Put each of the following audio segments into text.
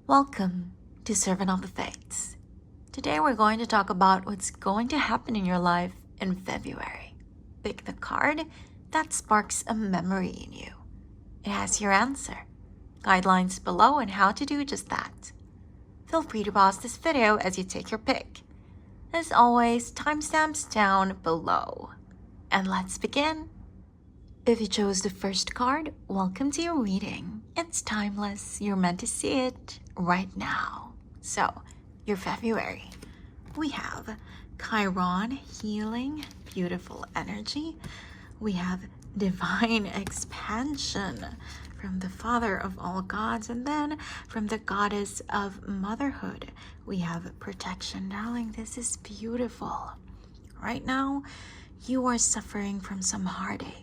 Welcome to Servant of the Fates. Today we're going to talk about what's going to happen in your life in February. Pick the card that sparks a memory in you. It has your answer, guidelines below, and how to do just that. Feel free to pause this video as you take your pick. As always, timestamps down below. And let's begin. If you chose the first card, welcome to your reading. It's timeless. You're meant to see it right now. So, your February. We have Chiron, healing, beautiful energy. We have divine expansion from the Father of all gods, and then from the Goddess of motherhood, we have protection. Darling, this is beautiful. Right now, you are suffering from some heartache.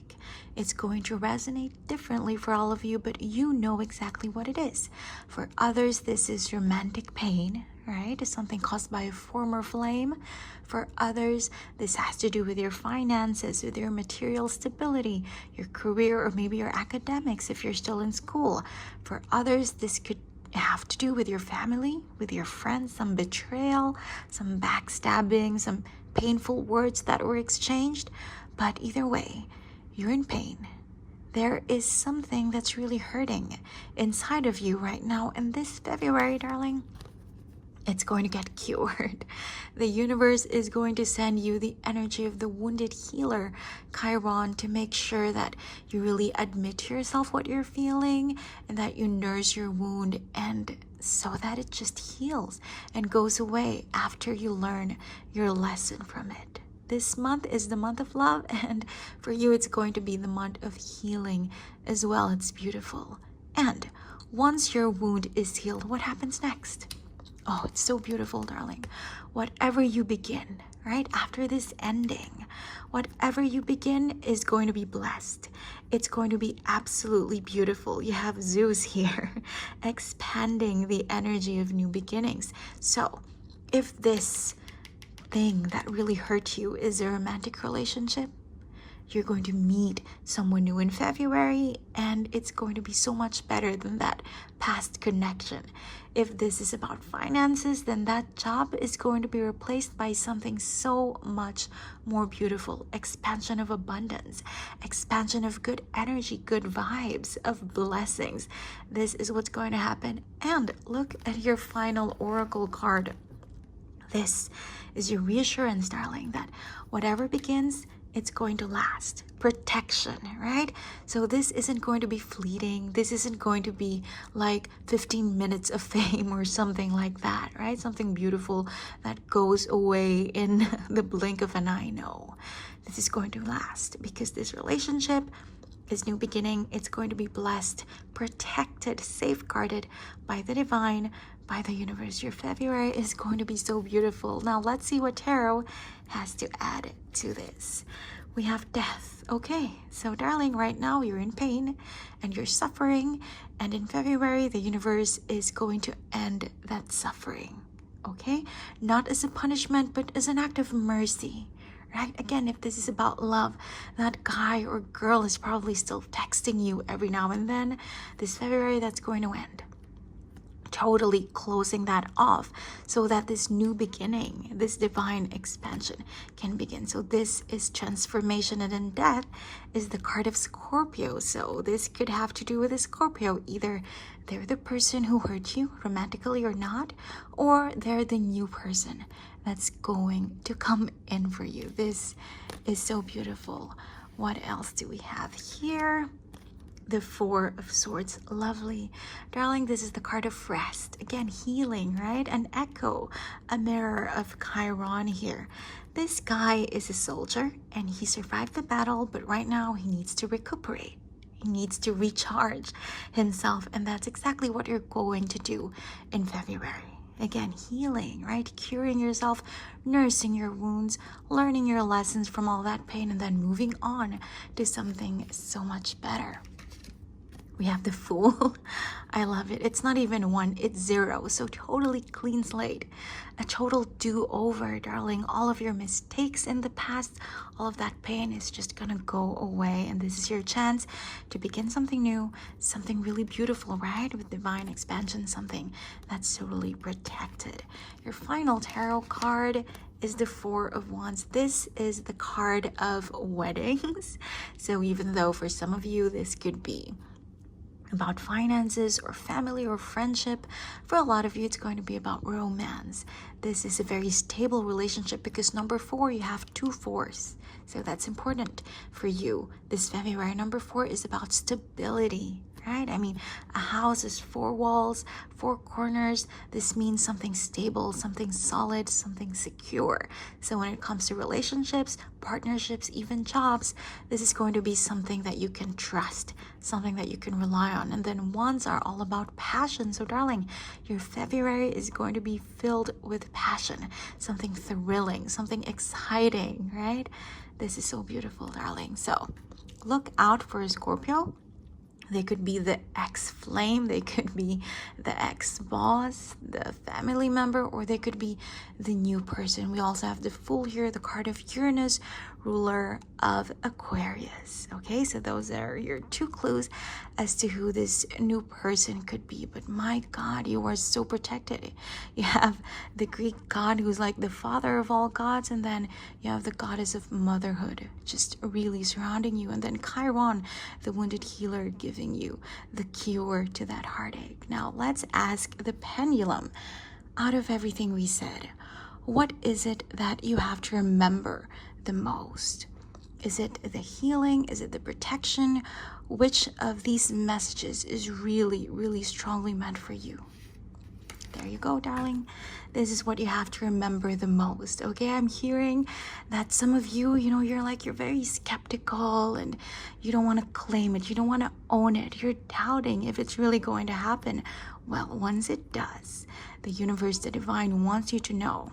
It's going to resonate differently for all of you, but you know exactly what it is. For others, this is romantic pain, right? It's something caused by a former flame. For others, this has to do with your finances, with your material stability, your career, or maybe your academics if you're still in school. For others, this could have to do with your family, with your friends, some betrayal, some backstabbing, some painful words that were exchanged. But either way, you're in pain. There is something that's really hurting inside of you right now. And this February, darling, it's going to get cured. The universe is going to send you the energy of the wounded healer, Chiron, to make sure that you really admit to yourself what you're feeling and that you nurse your wound, and so that it just heals and goes away after you learn your lesson from it. This month is the month of love, and for you it's going to be the month of healing as well. It's beautiful. And once your wound is healed, what happens next? Oh, it's so beautiful, darling. Whatever you begin, right after this ending, whatever you begin is going to be blessed. It's going to be absolutely beautiful. You have Zeus here expanding the energy of new beginnings. So if this thing that really hurt you is a romantic relationship, you're going to meet someone new in February, and it's going to be so much better than that past connection. If this is about finances, then that job is going to be replaced by something so much more beautiful. Expansion of abundance, expansion of good energy, good vibes, of blessings. This is what's going to happen. And look at your final oracle card. This is your reassurance, darling, that whatever begins, it's going to last. Protection, right? So this isn't going to be fleeting. This isn't going to be like 15 minutes of fame or something like that, right? Something beautiful that goes away in the blink of an eye. No, this is going to last because this relationship, this new beginning, it's going to be blessed, protected, safeguarded by the divine, by the universe. Your February is going to be so beautiful. Now let's see what tarot has to add to this. We have death. Okay, so darling, right now you're in pain and you're suffering, and in February the universe is going to end that suffering. Okay, not as a punishment but as an act of mercy. Right? Again, if this is about love, that guy or girl is probably still texting you every now and then. This February, that's going to end. Totally closing that off so that this new beginning, this divine expansion can begin. So this is transformation, and then death is the card of Scorpio. So this could have to do with a Scorpio. Either they're the person who hurt you romantically or not, or they're the new person that's going to come in for you. This is so beautiful. What else do we have here? The Four of Swords. Lovely. Darling, this is the card of rest. Again, healing, right? An echo, a mirror of Chiron here. This guy is a soldier and he survived the battle, but right now he needs to recuperate. He needs to recharge himself, and that's exactly what you're going to do in February. Again, healing, right? Curing yourself, nursing your wounds, learning your lessons from all that pain, and then moving on to something so much better. We have the Fool. I love it. It's not even 1, it's 0. So totally clean slate. A total do-over, darling. All of your mistakes in the past, all of that pain is just gonna go away. And this is your chance to begin something new, something really beautiful, right? With divine expansion, something that's totally protected. Your final tarot card is the 4 of Wands. This is the card of weddings. So even though for some of you this could be about finances or family or friendship, for a lot of you it's going to be about romance. This is a very stable relationship because number 4, you have 2 4s. So that's important for you this February. Number 4 is about stability, right? I mean, a house is 4 walls, 4 corners. This means something stable, something solid, something secure. So when it comes to relationships, partnerships, even jobs, this is going to be something that you can trust, something that you can rely on. And then wands are all about passion. So darling, your February is going to be filled with passion, something thrilling, something exciting, right? This is so beautiful, darling. So look out for a Scorpio. They could be the ex-flame, they could be the ex-boss, the family member, or they could be the new person. We also have the Fool here, the card of Uranus, ruler of Aquarius. Okay, so those are your 2 clues as to who this new person could be. But my God, you are so protected. You have the Greek god who's like the father of all gods, and then you have the goddess of motherhood just really surrounding you, and then Chiron, the wounded healer, giving you the cure to that heartache. Now let's ask the pendulum, out of everything we said, what is it that you have to remember the most? Is it the healing? Is it the protection? Which of these messages is really, really strongly meant for you? There you go, darling. This is what you have to remember the most. Okay, I'm hearing that some of you, you're very skeptical and you don't want to claim it. You don't want to own it. You're doubting if it's really going to happen. Well, once it does, the universe, the divine wants you to know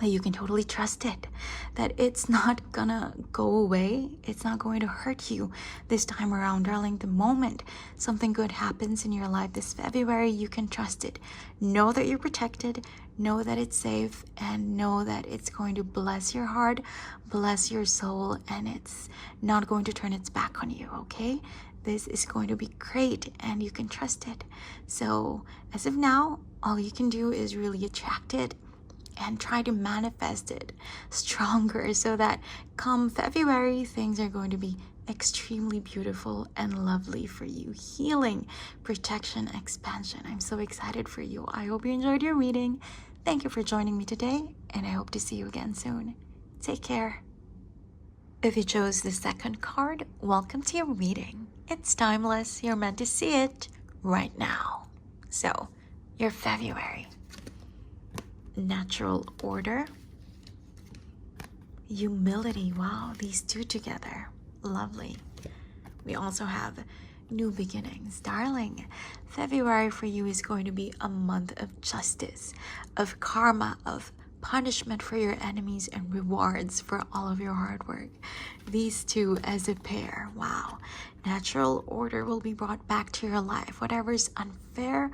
that you can totally trust it, that it's not gonna go away, it's not going to hurt you this time around, darling. The moment something good happens in your life this February, you can trust it. Know that you're protected, know that it's safe, and know that it's going to bless your heart, bless your soul, and it's not going to turn its back on you, okay? This is going to be great and you can trust it. So as of now, all you can do is really attract it and try to manifest it stronger so that come February, things are going to be extremely beautiful and lovely for you. Healing, protection, expansion. I'm so excited for you. I hope you enjoyed your reading. Thank you for joining me today, and I hope to see you again soon. Take care. If you chose the second card, welcome to your reading. It's timeless. You're meant to see it right now. So, your February. Natural order, humility. Wow, these 2 together, lovely. We also have new beginnings, darling. February for you is going to be a month of justice, of karma, of punishment for your enemies, and rewards for all of your hard work. These 2 as a pair, wow. Natural order will be brought back to your life. Whatever is unfair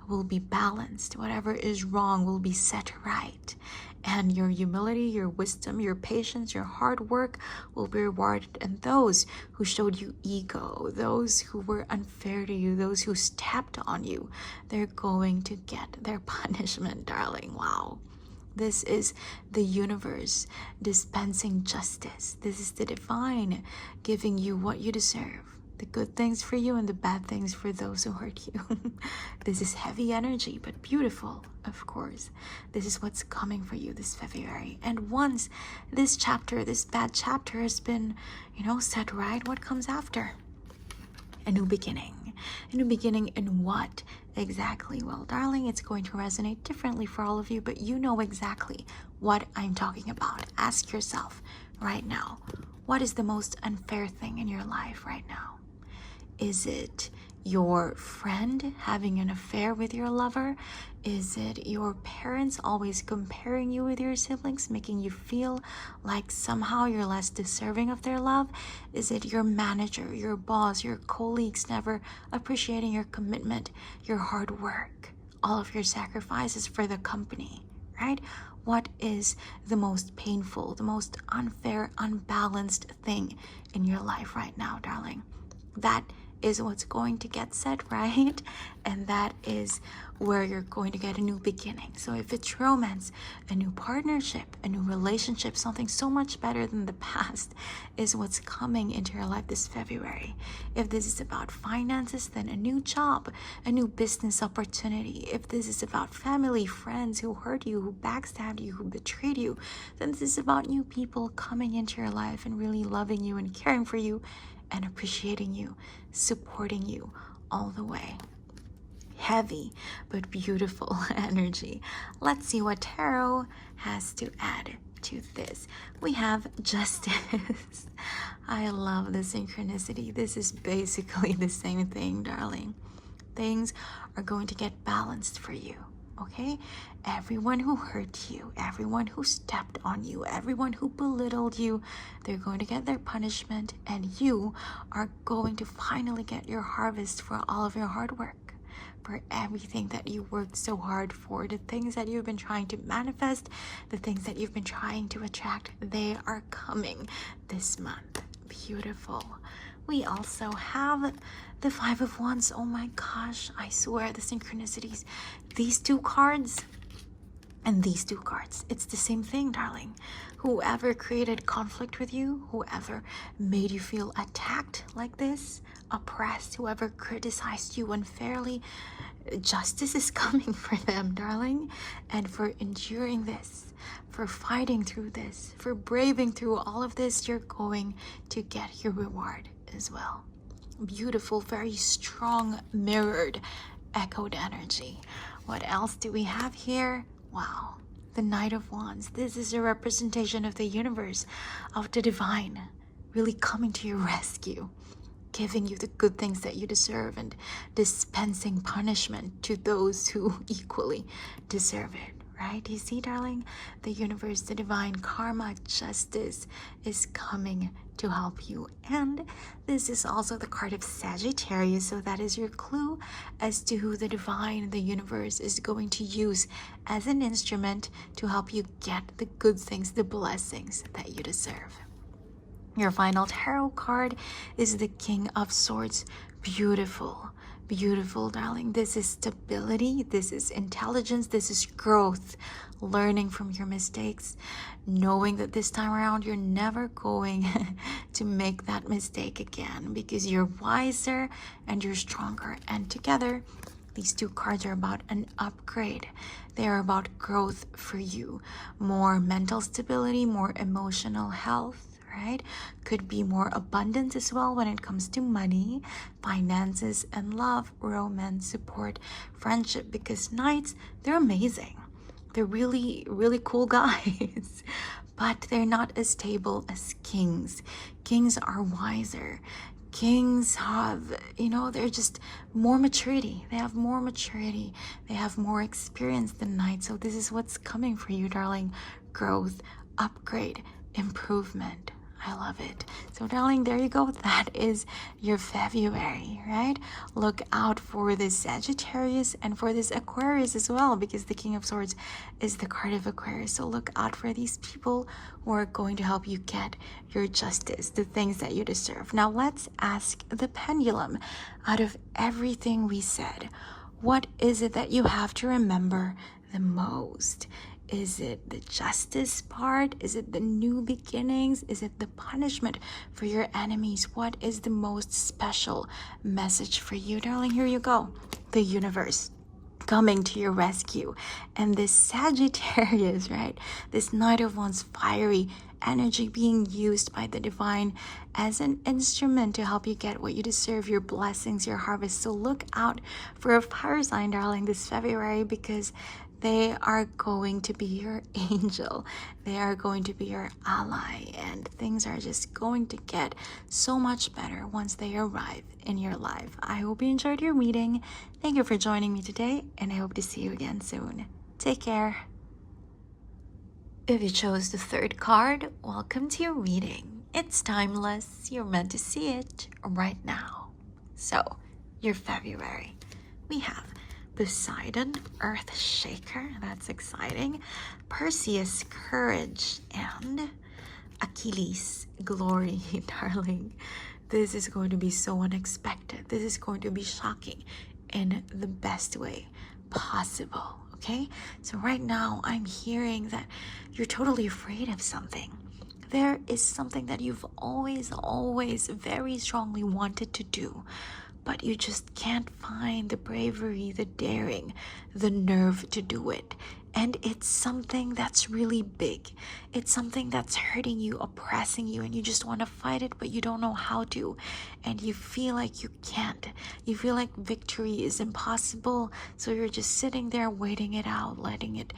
will be balanced. Whatever is wrong will be set right. And your humility, your wisdom, your patience, your hard work will be rewarded. And those who showed you ego, those who were unfair to you, those who stepped on you, they're going to get their punishment, darling. Wow. This is the universe dispensing justice. This is the divine giving you what you deserve. The good things for you and the bad things for those who hurt you. This is heavy energy, but beautiful, of course. This is what's coming for you this February. And once this chapter, this bad chapter has been, set right, what comes after? A new beginning. A new beginning in what exactly? Well, darling, it's going to resonate differently for all of you, but you know exactly what I'm talking about. Ask yourself right now, what is the most unfair thing in your life right now? Is it your friend having an affair with your lover? Is it your parents always comparing you with your siblings, making you feel like somehow you're less deserving of their love? Is it your manager, your boss, your colleagues never appreciating your commitment, your hard work, all of your sacrifices for the company, right? What is the most painful, the most unfair, unbalanced thing in your life right now, darling? That is what's going to get said, right? And that is where you're going to get a new beginning. So if it's romance, a new partnership, a new relationship, something so much better than the past is what's coming into your life this February. If this is about finances, then a new job, a new business opportunity. If this is about family, friends who hurt you, who backstabbed you, who betrayed you, then this is about new people coming into your life and really loving you and caring for you and appreciating you, supporting you all the way. Heavy but beautiful energy. Let's see what tarot has to add to this. We have justice. I love the synchronicity. This is basically the same thing, darling. Things are going to get balanced for you. Okay? Everyone who hurt you, everyone who stepped on you, everyone who belittled you, they're going to get their punishment, and you are going to finally get your harvest for all of your hard work, for everything that you worked so hard for, the things that you've been trying to manifest, the things that you've been trying to attract. They are coming this month. Beautiful. We also have the Five of Wands. Oh my gosh, I swear the synchronicities. These two cards and these two cards, it's the same thing, darling. Whoever created conflict with you, whoever made you feel attacked like this, oppressed, whoever criticized you unfairly, justice is coming for them, darling. And for enduring this, for fighting through this, for braving through all of this, you're going to get your reward as well. Beautiful, very strong, mirrored, echoed energy. What else do we have here? Wow, the Knight of Wands. This is a representation of the universe, of the divine, really coming to your rescue, giving you the good things that you deserve and dispensing punishment to those who equally deserve it. Right? You see, darling, the universe, the divine karma, justice is coming to help you. And this is also the card of Sagittarius, so that is your clue as to who the divine, the universe is going to use as an instrument to help you get the good things, the blessings that you deserve. Your final tarot card is the King of Swords. Beautiful. Beautiful, darling. This is stability, this is intelligence, this is growth, learning from your mistakes, knowing that this time around you're never going to make that mistake again because you're wiser and you're stronger. And together, these two cards are about an upgrade. They are about growth for you, more mental stability, more emotional health. Right? Could be more abundance as well when it comes to money, finances, and love, romance, support, friendship, because knights, they're amazing. They're really, really cool guys, but they're not as stable as kings. Kings are wiser. Kings have, they're just more maturity. They have more maturity. They have more experience than knights. So this is what's coming for you, darling. Growth, upgrade, improvement. I love it. So, darling, there you go. That is your February, right? Look out for this Sagittarius and for this Aquarius as well, because the King of Swords is the card of Aquarius. So look out for these people who are going to help you get your justice, the things that you deserve. Now, let's ask the pendulum. Out of everything we said, what is it that you have to remember the most? Is it the justice part? Is it the new beginnings? Is it the punishment for your enemies? What is the most special message for you, darling? Here you go. The universe coming to your rescue. And this Sagittarius, right? This Knight of Wands, fiery energy being used by the divine as an instrument to help you get what you deserve, your blessings, your harvest. So look out for a fire sign, darling, this February, because They are going to be your angel. They are going to be your ally, and things are just going to get so much better once they arrive in your life. I hope you enjoyed your reading. Thank you for joining me today, and I hope to see you again soon. Take care. If you chose the third card, welcome to your reading. It's timeless. You're meant to see it right now. So, your February. We have Poseidon, Earth Shaker. That's exciting. Perseus, Courage, and Achilles, Glory, darling. This is going to be so unexpected. This is going to be shocking in the best way possible. Okay, so right now I'm hearing that you're totally afraid of something. There is something that you've always very strongly wanted to do, but you just can't find the bravery, the daring, the nerve to do it. And it's something that's really big. It's something that's hurting you, oppressing you, and you just want to fight it, but you don't know how to. And you feel like you can't. You feel like victory is impossible. So you're just sitting there waiting it out, letting it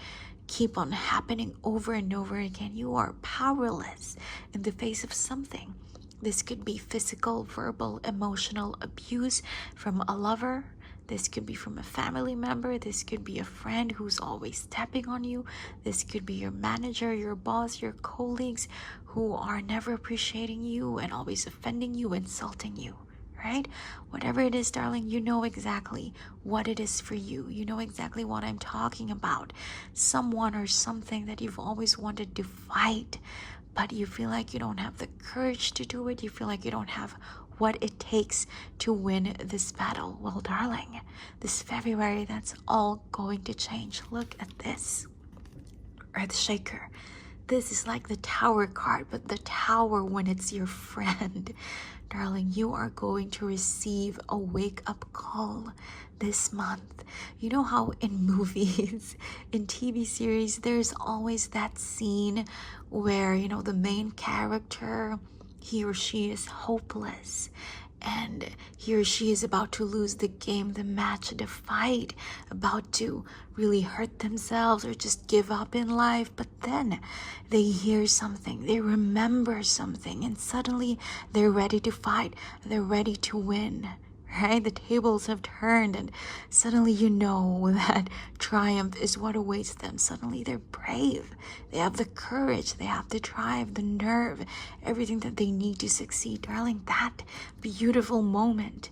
keep on happening over and over again. You are powerless in the face of something. This could be physical, verbal, emotional abuse from a lover. This could be from a family member. This could be a friend who's always tapping on you. This could be your manager, your boss, your colleagues who are never appreciating you and always offending you, insulting you, right? Whatever it is, darling, you know exactly what it is for you. You know exactly what I'm talking about. Someone or something that you've always wanted to fight, but you feel like you don't have the courage to do it. You feel like you don't have what it takes to win this battle. Well, darling, this February, that's all going to change. Look at this. Earth Shaker. This is like the Tower card, but the Tower when it's your friend. Darling, you are going to receive a wake-up call this month. You know how in movies, in TV series, there's always that scene where, you know, the main character, he or she is hopeless and he or she is about to lose the game, the match, the fight, about to really hurt themselves or just give up in life. But then they hear something, they remember something, and suddenly they're ready to fight, they're ready to win. Right? The tables have turned, and suddenly you know that triumph is what awaits them. Suddenly they're brave. They have the courage, they have the drive, the nerve, everything that they need to succeed. Darling, that beautiful moment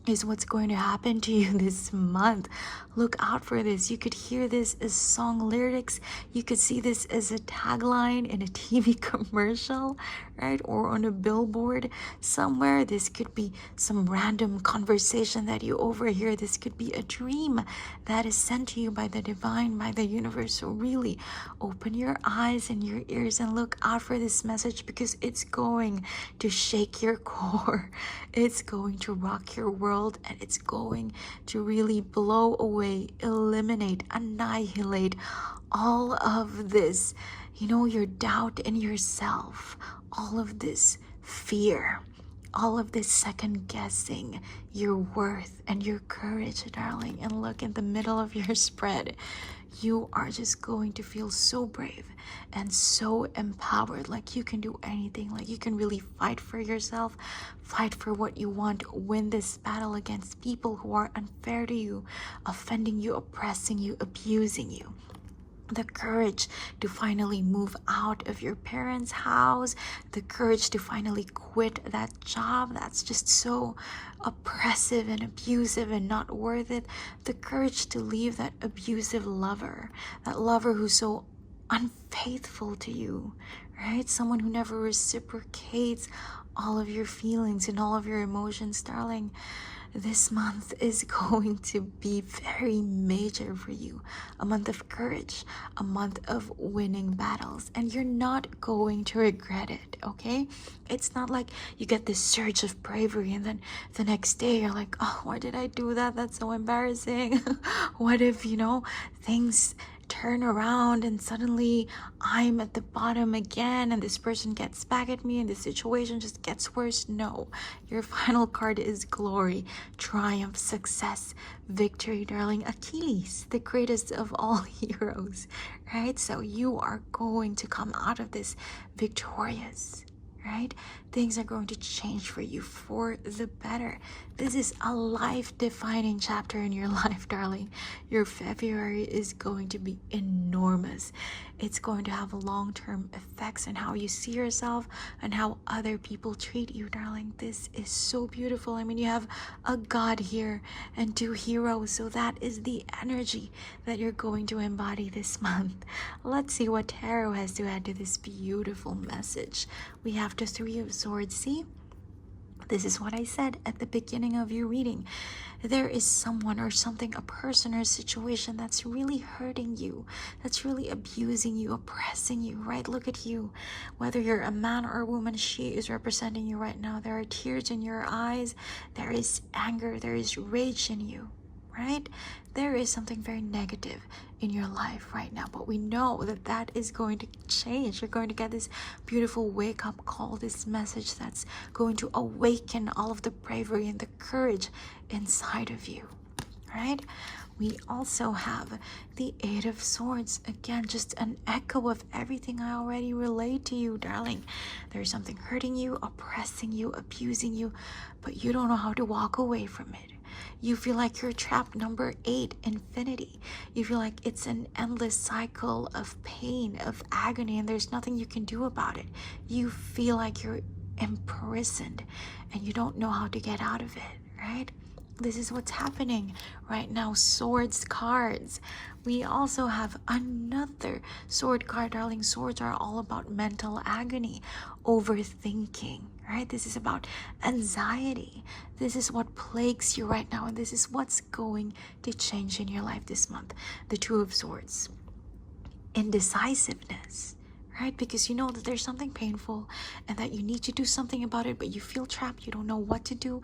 is what's going to happen to you this month. Look out for this. You could hear this as song lyrics. You could see this as a tagline in a TV commercial, right? Or on a billboard somewhere. This could be some random conversation that you overhear. This could be a dream that is sent to you by the divine, by the universe. So really open your eyes and your ears and look out for this message, because it's going to shake your core. It's going to rock your world, and it's going to really blow away, eliminate, annihilate all of this, you know, your doubt in yourself, all of this fear, all of this second guessing your worth and your courage, darling. And look, in the middle of your spread, you are just going to feel so brave and so empowered, like you can do anything, like you can really fight for yourself, fight for what you want, win this battle against people who are unfair to you, offending you, oppressing you, abusing you. The courage to finally move out of your parents' house, the courage to finally quit that job that's just so oppressive and abusive and not worth it, the courage to leave that abusive lover, that lover who's so unfaithful to you, right? Someone who never reciprocates all of your feelings and all of your emotions, darling. This month is going to be very major for you. A month of courage, a month of winning battles, and you're not going to regret it, okay? It's not like you get this surge of bravery and then the next day you're like, oh, why did I do that? That's so embarrassing. What if, you know, things turn around and suddenly I'm at the bottom again and this person gets back at me and the situation just gets worse. No, your final card is glory, triumph, success, victory, darling. Achilles, the greatest of all heroes, right? So you are going to come out of this victorious, right? Things are going to change for you for the better. This is a life-defining chapter in your life, darling. Your February is going to be enormous. It's going to have long-term effects on how you see yourself and how other people treat you, darling. This is so beautiful. I mean, you have a god here and 2 heroes, so that is the energy that you're going to embody this month. Let's see what tarot has to add to this beautiful message. We have the 3 of Swords. See, this is what I said at the beginning of your reading. There is someone or something, a person or a situation that's really hurting you, that's really abusing you, oppressing you, right? Look at you. Whether you're a man or a woman, she is representing you right now. There are tears in your eyes. There is anger. There is rage in you, right? There is something very negative in your life right now, but we know that that is going to change. You're going to get this beautiful wake-up call, this message that's going to awaken all of the bravery and the courage inside of you, right? We also have the 8 of Swords. Again, just an echo of everything I already relayed to you, darling. There's something hurting you, oppressing you, abusing you, but you don't know how to walk away from it. You feel like you're trapped, number 8, infinity. You feel like it's an endless cycle of pain, of agony, and there's nothing you can do about it. You feel like you're imprisoned and you don't know how to get out of it, right? This is what's happening right now. Swords cards. We also have another sword card, darling. Swords are all about mental agony, overthinking, right? This is about anxiety. This is what plagues you right now, and this is what's going to change in your life this month. The 2 of Swords. Indecisiveness, right? Because you know that there's something painful and that you need to do something about it, but you feel trapped. You don't know what to do.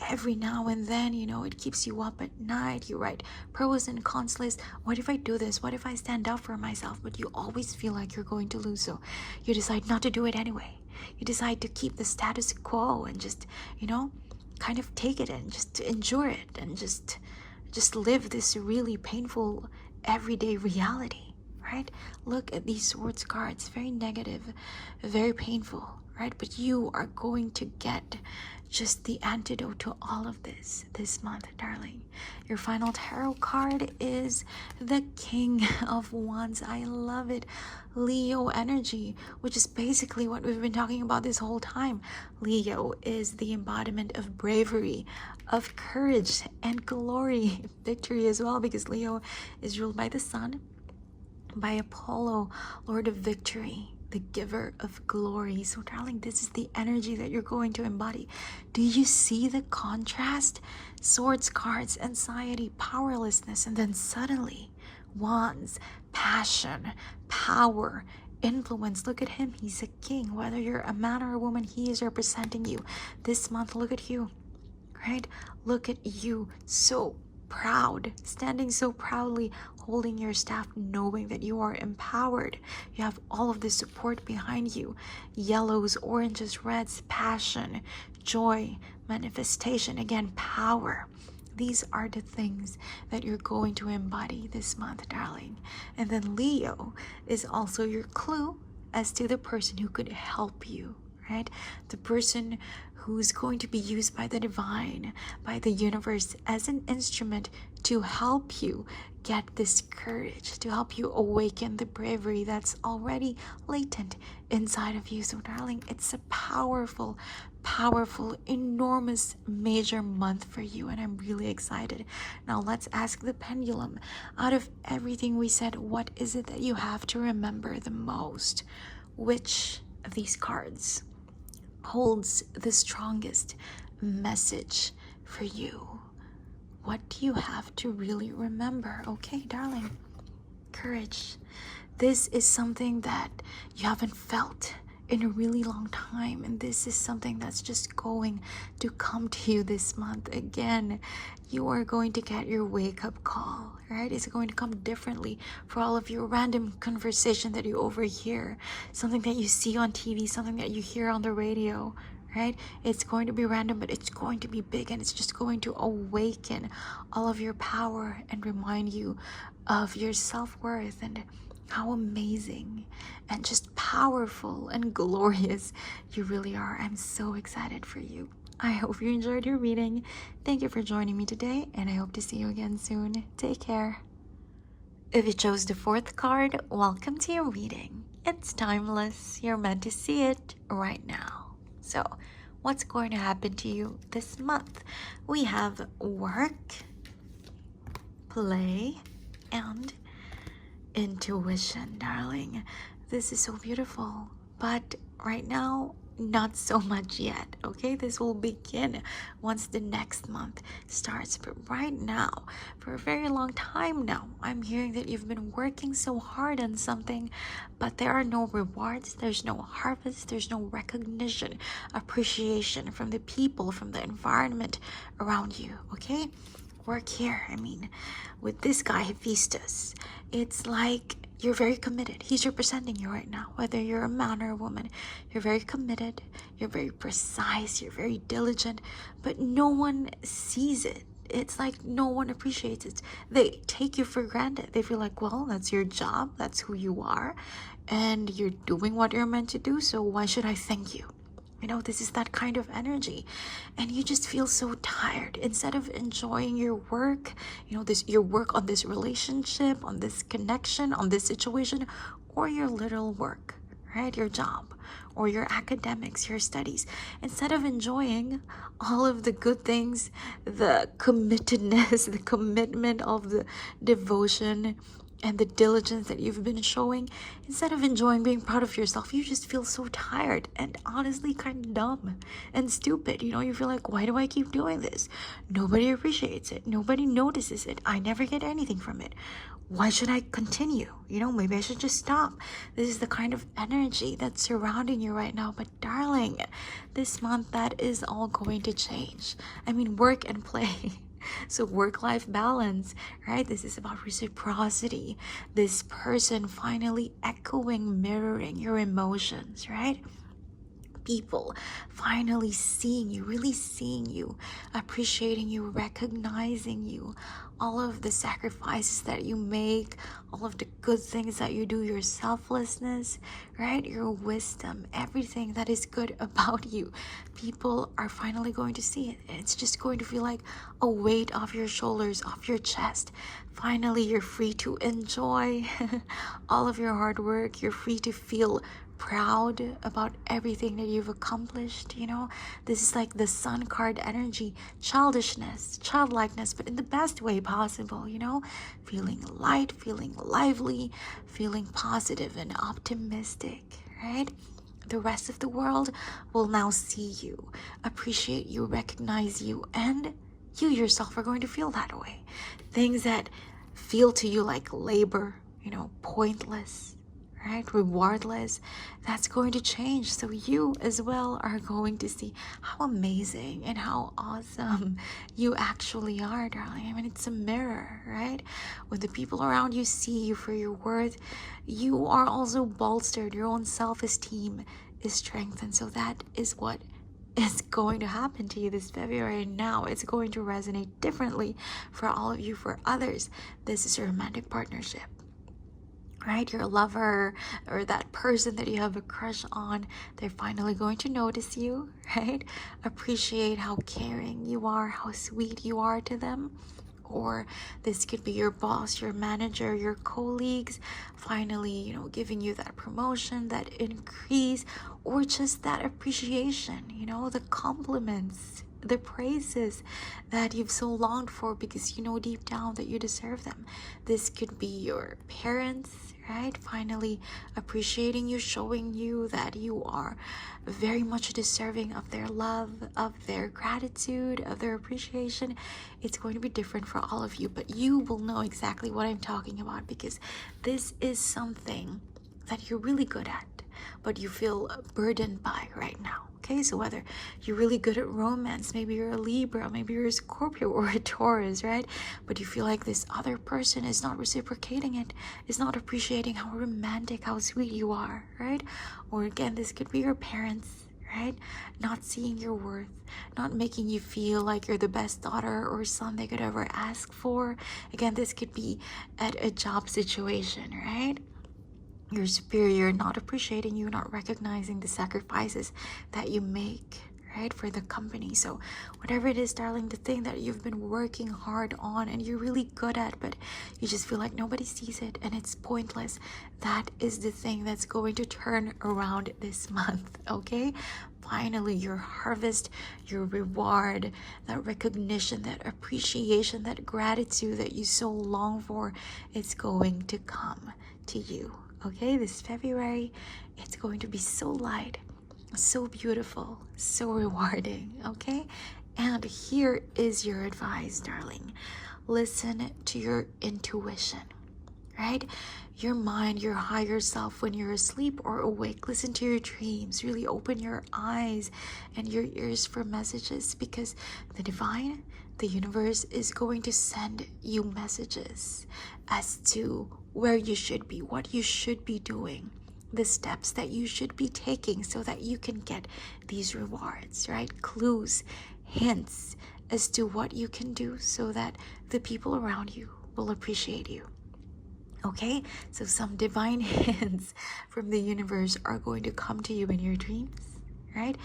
Every now and then, you know, it keeps you up at night. You write pros and cons list. What if I do this? What if I stand up for myself? But you always feel like you're going to lose. So you decide not to do it anyway. You decide to keep the status quo and just, you know, kind of take it and just endure it and just live this really painful everyday reality. Right? Look at these swords cards, very negative, very painful, right? But you are going to get just the antidote to all of this month, darling. Your final tarot card is the King of Wands. I love it. Leo energy, which is basically what we've been talking about this whole time. Leo is the embodiment of bravery, of courage, and glory, victory as well, because Leo is ruled by the sun, by Apollo, Lord of Victory, the giver of glory. So darling, this is the energy that you're going to embody. Do you see the contrast? Swords cards, anxiety, powerlessness, and then suddenly wands, passion, power, influence. Look at him, he's a king. Whether you're a man or a woman, he is representing you this month. Look at you, right? Look at you, so proud, standing so proudly, holding your staff, knowing that you are empowered. You have all of the support behind you. Yellows, oranges, reds, passion, joy, manifestation, again, power. These are the things that you're going to embody this month, darling. And then Leo is also your clue as to the person who could help you, right? The person who's going to be used by the divine, by the universe as an instrument to help you get this courage, to help you awaken the bravery that's already latent inside of you. So darling, it's a powerful, enormous, major month for you, and I'm really excited. Now let's ask the pendulum. Out of everything we said, what is it that you have to remember the most? Which of these cards holds the strongest message for you? What do you have to really remember? Okay, darling, courage. This is something that you haven't felt in a really long time, and this is something that's just going to come to you this month. Again, you are going to get your wake-up call, right? It's going to come differently for all of your random conversation that you overhear, something that you see on TV, something that you hear on the radio, right? It's going to be random, but it's going to be big, and it's just going to awaken all of your power and remind you of your self-worth and how amazing and just powerful and glorious you really are. I'm so excited for you. I hope you enjoyed your reading. Thank you for joining me today, and I hope to see you again soon. Take care. If you chose the fourth card, welcome to your reading. It's timeless. You're meant to see it right now. So, what's going to happen to you this month? We have work, play, and intuition, darling. This is so beautiful, but right now, not so much yet, okay? This will begin once the next month starts, but right now, for a very long time now, I'm hearing that you've been working so hard on something, but there are no rewards, there's no harvest, there's no recognition, appreciation from the people, from the environment around you, okay? Work here, I mean, with this guy, Hephaestus, it's like you're very committed. He's representing you right now, whether you're a man or a woman. You're very committed, you're very precise, you're very diligent, but no one sees it. It's like no one appreciates it. They take you for granted. They feel like, well, that's your job, that's who you are, and you're doing what you're meant to do, so why should I thank you? You know, this is that kind of energy, and you just feel so tired. Instead of enjoying your work, you know, your work on this relationship, on this connection, on this situation, or your little work, right? Your job, or your academics, your studies. Instead of enjoying all of the good things, the committedness, the commitment of the devotion, and the diligence that you've been showing, instead of enjoying being proud of yourself, you just feel so tired and honestly kind of dumb and stupid. You know, you feel like, why do I keep doing this? Nobody appreciates it. Nobody notices it. I never get anything from it. Why should I continue? You know, maybe I should just stop. This is the kind of energy that's surrounding you right now. But darling, this month that is all going to change. I mean, work and play. So work-life balance, right? This is about reciprocity. This person finally echoing, mirroring your emotions, right? People finally seeing you, really seeing you, appreciating you, recognizing you, all of the sacrifices that you make, all of the good things that you do, your selflessness, right? Your wisdom, everything that is good about you. People are finally going to see it. It's just going to feel like a weight off your shoulders, off your chest. Finally, you're free to enjoy all of your hard work. You're free to feel proud about everything that you've accomplished. You know, this is like the sun card energy, childishness, childlikeness, but in the best way possible. You know, feeling light, feeling lively, feeling positive and optimistic, right? The rest of the world will now see you, appreciate you, recognize you, and you yourself are going to feel that way. Things that feel to you like labor, you know, pointless, right? Rewardless, that's going to change. So you as well are going to see how amazing and how awesome you actually are, darling. I mean, it's a mirror, right? When the people around you see you for your worth, you are also bolstered. Your own self-esteem is strengthened. So that is what is going to happen to you this February. Now it's going to resonate differently for all of you. For others, this is your romantic partnership, right? Your lover or that person that you have a crush on, they're finally going to notice you, right? Appreciate how caring you are, how sweet you are to them. Or this could be your boss, your manager, your colleagues finally, you know, giving you that promotion, that increase, or just that appreciation, you know, the compliments, the praises that you've so longed for because you know deep down that you deserve them. This could be your parents, right? Finally appreciating you, showing you that you are very much deserving of their love, of their gratitude, of their appreciation. It's going to be different for all of you, but you will know exactly what I'm talking about because this is something that you're really good at. but you feel burdened by right now. Okay, so whether you're really good at romance, maybe you're a Libra, maybe you're a Scorpio or a Taurus, right? But you feel like this other person is not reciprocating it, is not appreciating how romantic, how sweet you are, right? Or again, this could be your parents, right? Not seeing your worth, not making you feel like you're the best daughter or son they could ever ask for. Again, this could be at a job situation, right? Your superior not appreciating you, not recognizing the sacrifices that you make, right, for the company. So whatever it is, darling, the thing that you've been working hard on and you're really good at, but you just feel like nobody sees it and it's pointless, that is the thing that's going to turn around this month. Okay, finally your harvest, your reward, that recognition, that appreciation, that gratitude that you so long for, it's going to come to you. Okay, this February, it's going to be so light, so beautiful, so rewarding. Okay, and here is your advice, darling. Listen to your intuition, right? Your mind, your higher self, when you're asleep or awake, listen to your dreams. Really open your eyes and your ears for messages, because the divine, the universe, is going to send you messages as to where you should be, what you should be doing, the steps that you should be taking so that you can get these rewards, right? Clues, hints as to what you can do so that the people around you will appreciate you. Okay, so some divine hints from the universe are going to come to you in your dreams, right?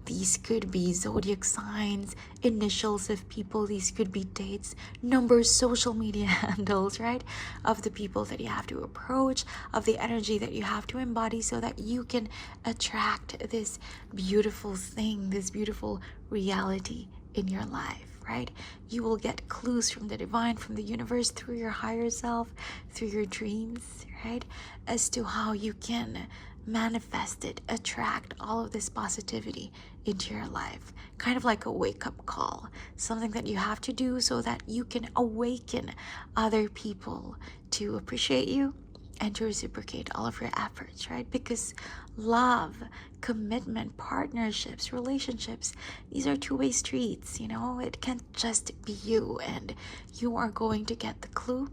These could be zodiac signs, initials of people. These could be dates, numbers, social media handles, right? Of the people that you have to approach, of the energy that you have to embody so that you can attract this beautiful thing, this beautiful reality in your life, right? You will get clues from the divine, from the universe, through your higher self, through your dreams, right? As to how you can manifest it, attract all of this positivity into your life. Kind of like a wake-up call, something that you have to do so that you can awaken other people to appreciate you and to reciprocate all of your efforts, right? Because love, commitment, partnerships, relationships, these are two-way streets, you know? It can't just be you, and you are going to get the clue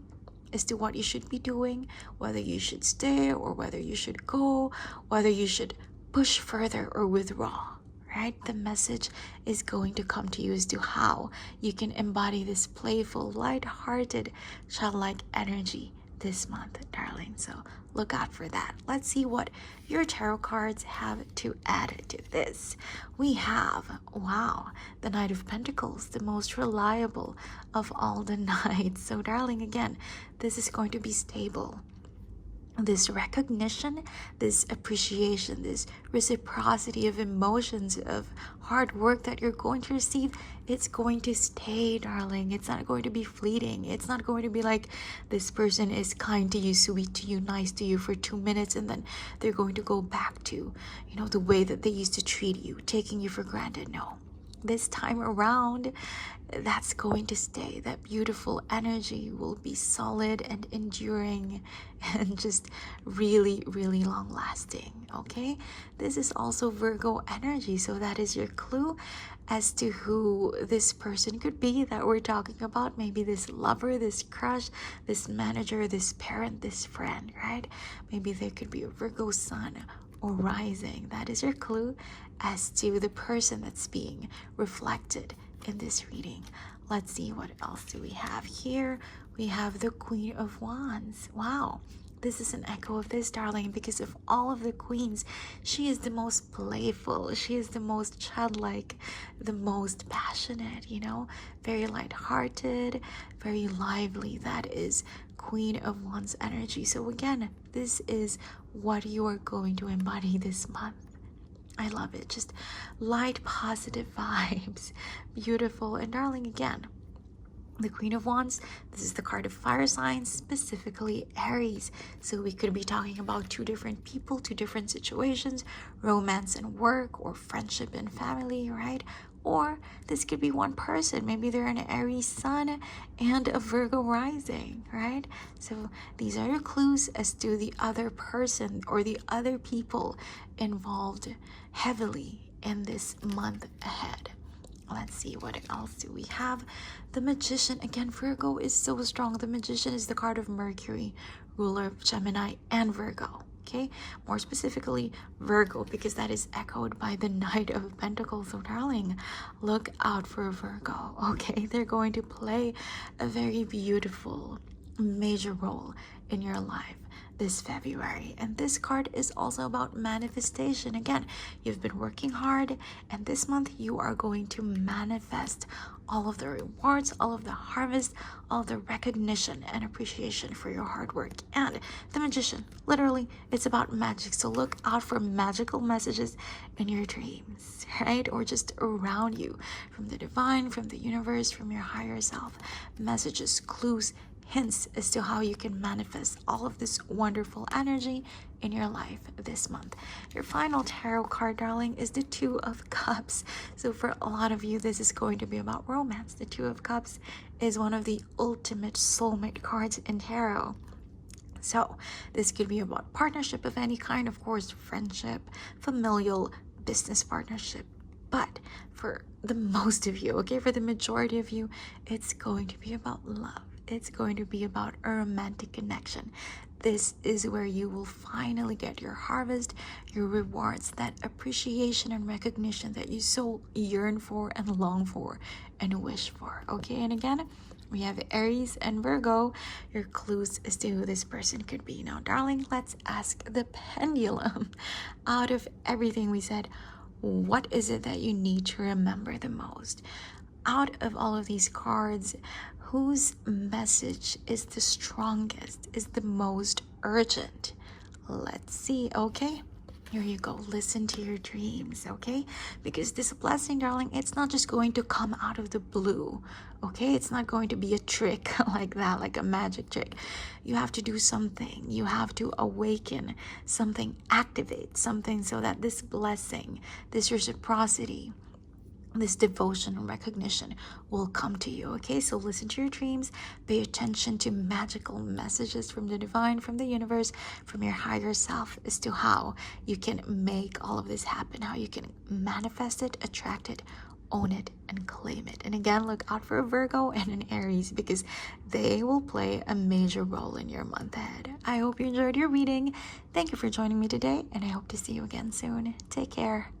as to what you should be doing, whether you should stay or whether you should go, whether you should push further or withdraw, right? The message is going to come to you as to how you can embody this playful, light-hearted, childlike energy this month, darling. So look out for that. Let's see what your tarot cards have to add to this. We have, wow, the Knight of Pentacles, the most reliable of all the knights. So darling, again, this is going to be stable. This recognition, this appreciation, this reciprocity of emotions, of hard work that you're going to receive, it's going to stay, darling. It's not going to be fleeting. It's not going to be like this person is kind to you, sweet to you, nice to you for 2 minutes, and then they're going to go back to, you know, the way that they used to treat you, taking you for granted. No. This time around, that's going to stay. That beautiful energy will be solid and enduring and just really, really long lasting. Okay, this is also Virgo energy, so that is your clue as to who this person could be that we're talking about. Maybe this lover, this crush, this manager, this parent, this friend, right? Maybe there could be a Virgo sun or rising. That is your clue as to the person that's being reflected in this reading. Let's see, what else do we have here? We have the Queen of Wands. Wow, this is an echo of this, darling, because of all of the queens, she is the most playful, she is the most childlike, the most passionate, you know, very lighthearted, very lively. That is Queen of Wands energy. So again, this is what you are going to embody this month. I love it. Just light, positive vibes. Beautiful. And darling, again, the Queen of Wands, this is the card of fire signs, specifically Aries. So we could be talking about two different people, two different situations, romance and work, or friendship and family, right? Or this could be one person. Maybe they're an Aries sun and a Virgo rising, right? So these are your clues as to the other person or the other people involved heavily in this month ahead. Let's see, what else do we have? The Magician. Again, Virgo is so strong. The Magician is the card of Mercury, ruler of Gemini and Virgo. Okay, more specifically Virgo, because that is echoed by the Knight of Pentacles. So darling, look out for Virgo. Okay, they're going to play a very beautiful major role in your life this February. And this card is also about manifestation. Again, you've been working hard, and this month you are going to manifest all of the rewards, all of the harvest, all of the recognition and appreciation for your hard work. And the Magician, literally, it's about magic. So look out for magical messages in your dreams, right? Or just around you, from the divine, from the universe, from your higher self. Messages, clues, hints as to how you can manifest all of this wonderful energy in your life this month. Your final tarot card, darling, is the Two of Cups. So for a lot of you, this is going to be about romance. The Two of Cups is one of the ultimate soulmate cards in tarot. So this could be about partnership of any kind, of course, friendship, familial, business partnership. But for the most of you, okay, for the majority of you, it's going to be about love. It's going to be about a romantic connection. This is where you will finally get your harvest, your rewards, that appreciation and recognition that you so yearn for and long for and wish for. Okay, and again, we have Aries and Virgo, your clues as to who this person could be. Now, darling, let's ask the pendulum. Out of everything we said, what is it that you need to remember the most? Out of all of these cards, whose message is the strongest, is the most urgent? Let's see, okay? Here you go. Listen to your dreams, okay? Because this blessing, darling, it's not just going to come out of the blue, okay? It's not going to be a trick like that, like a magic trick. You have to do something. You have to awaken something, activate something so that this blessing, this reciprocity, this devotion and recognition will come to you. Okay, so listen to your dreams, pay attention to magical messages from the divine, from the universe, from your higher self, as to how you can make all of this happen, how you can manifest it, attract it, own it, and claim it. And again, look out for a Virgo and an Aries, because they will play a major role in your month ahead. I hope you enjoyed your reading. Thank you for joining me today, and I hope to see you again soon. Take care.